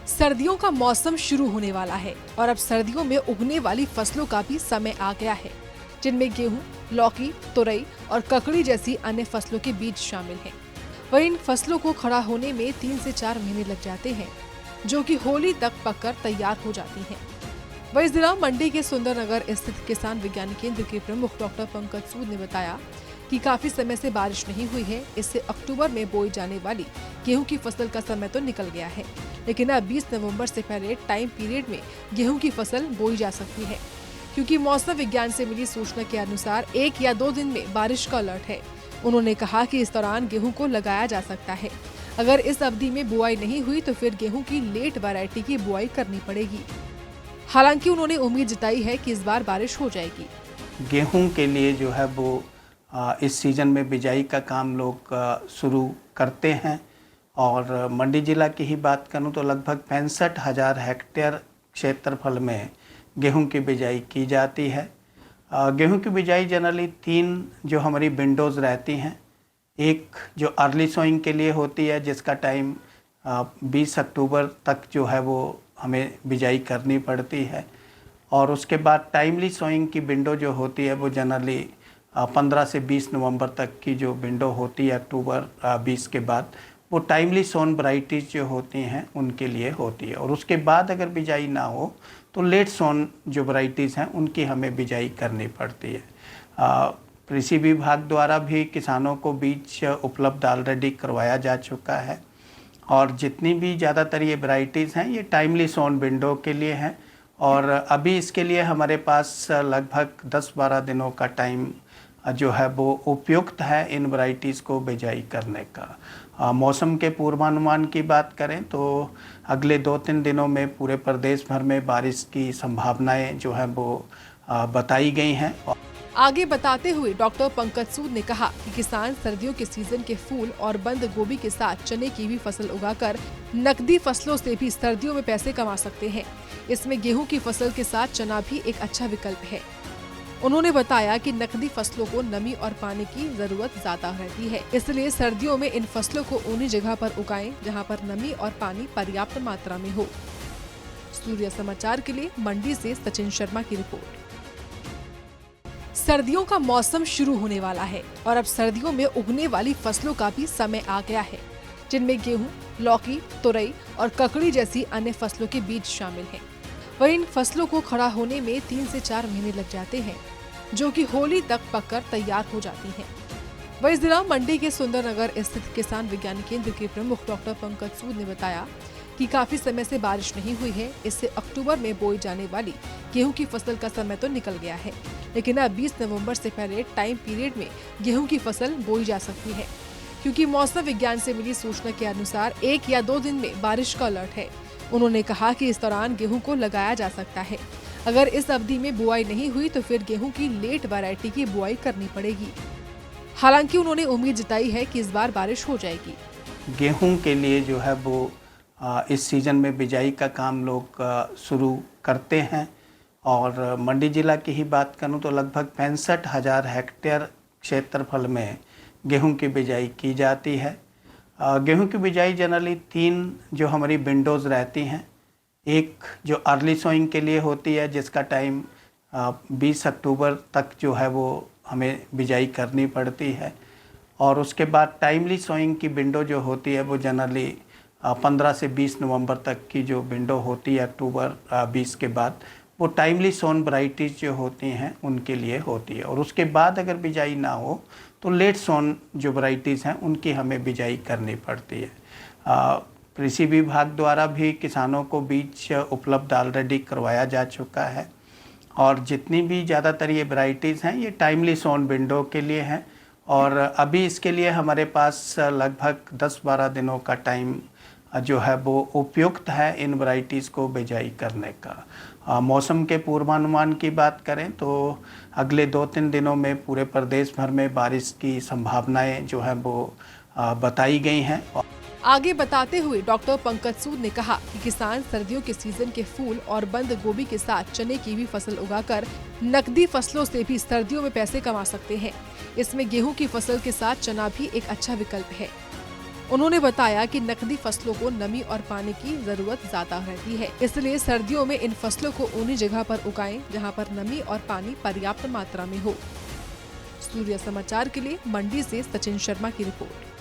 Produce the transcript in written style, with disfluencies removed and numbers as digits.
सर्दियों का मौसम शुरू होने वाला है और अब सर्दियों में उगने वाली फसलों का भी समय आ गया है, जिनमें गेहूं, लौकी, तुरई और ककड़ी जैसी अन्य फसलों के बीज शामिल हैं। वहीं इन फसलों को खड़ा होने में 3 से 4 महीने लग जाते हैं, जो कि होली तक पककर तैयार हो जाती हैं। वहीं जिला मंडी के सुंदरनगर स्थित किसान विज्ञान केंद्र के प्रमुख डॉक्टर पंकज सूद ने बताया कि काफी समय से बारिश नहीं हुई है। इससे अक्टूबर में बोई जाने वाली गेहूं की फसल का समय तो निकल गया है, लेकिन अब 20 नवंबर से पहले टाइम पीरियड में गेहूं की फसल बोई जा सकती है, क्योंकि मौसम विज्ञान से मिली सूचना के अनुसार 1 या 2 दिन में बारिश का अलर्ट है। उन्होंने कहा कि इस दौरान गेहूं को लगाया जा सकता है। अगर इस अवधि में बुआई नहीं हुई तो फिर गेहूं की लेट वैरायटी की बुआई करनी पड़ेगी। हालांकि उन्होंने उम्मीद जताई है कि इस बार बारिश हो जाएगी। गेहूं के लिए जो है वो इस सीज़न में बिजाई का काम लोग शुरू करते हैं और मंडी ज़िला की ही बात करूं तो लगभग 65,000 हेक्टेयर क्षेत्रफल में गेहूं की बिजाई की जाती है। गेहूं की बिजाई जनरली 3 जो हमारी विंडोज़ रहती हैं। एक जो अर्ली सोइंग के लिए होती है, जिसका टाइम 20 अक्टूबर तक जो है वो हमें बिजाई करनी पड़ती है, और उसके बाद टाइमली सोइंग की विंडो जो होती है वो जनरली 15 से 20 नवंबर तक की जो विंडो होती है अक्टूबर 20 के बाद, वो टाइमली सोन वैराइटीज़ जो होती हैं उनके लिए होती है। और उसके बाद अगर बिजाई ना हो तो लेट सोन जो वैराइटीज़ हैं उनकी हमें बिजाई करनी पड़ती है। कृषि विभाग द्वारा भी किसानों को बीज उपलब्ध ऑलरेडी करवाया जा चुका है, और जितनी भी ज़्यादातर ये वैराइटीज़ हैं ये टाइमली सोन विंडो के लिए हैं, और अभी इसके लिए हमारे पास लगभग 10-12 दिनों का टाइम जो है वो उपयुक्त है इन वैराइटीज़ को बिजाई करने का। मौसम के पूर्वानुमान की बात करें तो अगले 2-3 दिनों में पूरे प्रदेश भर में बारिश की संभावनाएं जो है वो बताई गई हैं। आगे बताते हुए डॉक्टर पंकज सूद ने कहा कि किसान सर्दियों के सीजन के फूल और बंद गोभी के साथ चने की भी फसल उगाकर नकदी फसलों से भी सर्दियों में पैसे कमा सकते हैं। इसमें गेहूं की फसल के साथ चना भी एक अच्छा विकल्प है। उन्होंने बताया कि नकदी फसलों को नमी और पानी की जरूरत ज्यादा रहती है, इसलिए सर्दियों में इन फसलों को उन्हीं जगह पर उगाएं जहां पर नमी और पानी पर्याप्त मात्रा में हो। सूर्य समाचार के लिए मंडी से सचिन शर्मा की रिपोर्ट। सर्दियों का मौसम शुरू होने वाला है और अब सर्दियों में उगने वाली फसलों का भी समय आ गया है, जिनमें गेहूं, लौकी, तुरई और ककड़ी जैसी अन्य फसलों के बीज शामिल हैं। वहीं इन फसलों को खड़ा होने में 3 से 4 महीने लग जाते हैं, जो कि होली तक पककर तैयार हो जाती हैं। वहीं जिला मंडी के सुंदरनगर स्थित किसान विज्ञान केंद्र के प्रमुख डॉक्टर पंकज सूद ने बताया कि काफी समय से बारिश नहीं हुई है। इससे अक्टूबर में बोई जाने वाली गेहूं की फसल का समय तो निकल गया है, लेकिन अब 20 नवंबर से पहले टाइम पीरियड में गेहूं की फसल बोई जा सकती है, क्योंकि मौसम विज्ञान से मिली सूचना के अनुसार 1 या 2 दिन में बारिश का अलर्ट है। उन्होंने कहा कि इस दौरान गेहूं को लगाया जा सकता है। अगर इस अवधि में बुआई नहीं हुई तो फिर गेहूं की लेट वैरायटी की बुआई करनी पड़ेगी। हालांकि उन्होंने उम्मीद जताई है कि इस बार बारिश हो जाएगी। गेहूं के लिए जो है वो इस सीज़न में बिजाई का काम लोग शुरू करते हैं, और मंडी ज़िला की ही बात करूं तो लगभग 65,000 हेक्टेयर क्षेत्रफल में गेहूं की बिजाई की जाती है। गेहूं की बिजाई जनरली 3 जो हमारी विंडोज़ रहती हैं। एक जो अर्ली सोइंग के लिए होती है, जिसका टाइम 20 अक्टूबर तक जो है वो हमें बिजाई करनी पड़ती है, और उसके बाद टाइमली सोइंग की विंडो जो होती है वो जनरली 15 से 20 नवंबर तक की जो विंडो होती है अक्टूबर 20 के बाद, वो टाइमली सोन वैराइटीज़ जो होती हैं उनके लिए होती है। और उसके बाद अगर बिजाई ना हो तो लेट सोन जो वैराइटीज़ हैं उनकी हमें बिजाई करनी पड़ती है। कृषि विभाग द्वारा भी किसानों को बीज उपलब्ध ऑलरेडी करवाया जा चुका है, और जितनी भी ज़्यादातर ये वैराइटीज़ हैं ये टाइमली सोन विंडो के लिए हैं, और अभी इसके लिए हमारे पास लगभग 10-12 दिनों का टाइम जो है वो उपयुक्त है इन वैराइटीज़ को बिजाई करने का। मौसम के पूर्वानुमान की बात करें तो अगले 2-3 दिनों में पूरे प्रदेश भर में बारिश की संभावनाएं जो है वो बताई गई हैं। आगे बताते हुए डॉक्टर पंकज सूद ने कहा कि किसान सर्दियों के सीजन के फूल और बंद गोभी के साथ चने की भी फसल उगाकर नकदी फसलों से भी सर्दियों में पैसे कमा सकते हैं। इसमें गेहूं की फसल के साथ चना भी एक अच्छा विकल्प है। उन्होंने बताया कि नकदी फसलों को नमी और पानी की जरूरत ज्यादा रहती है, इसलिए सर्दियों में इन फसलों को ऊनी जगह पर उगाएं जहां पर नमी और पानी पर्याप्त मात्रा में हो। सूर्य समाचार के लिए मंडी से सचिन शर्मा की रिपोर्ट।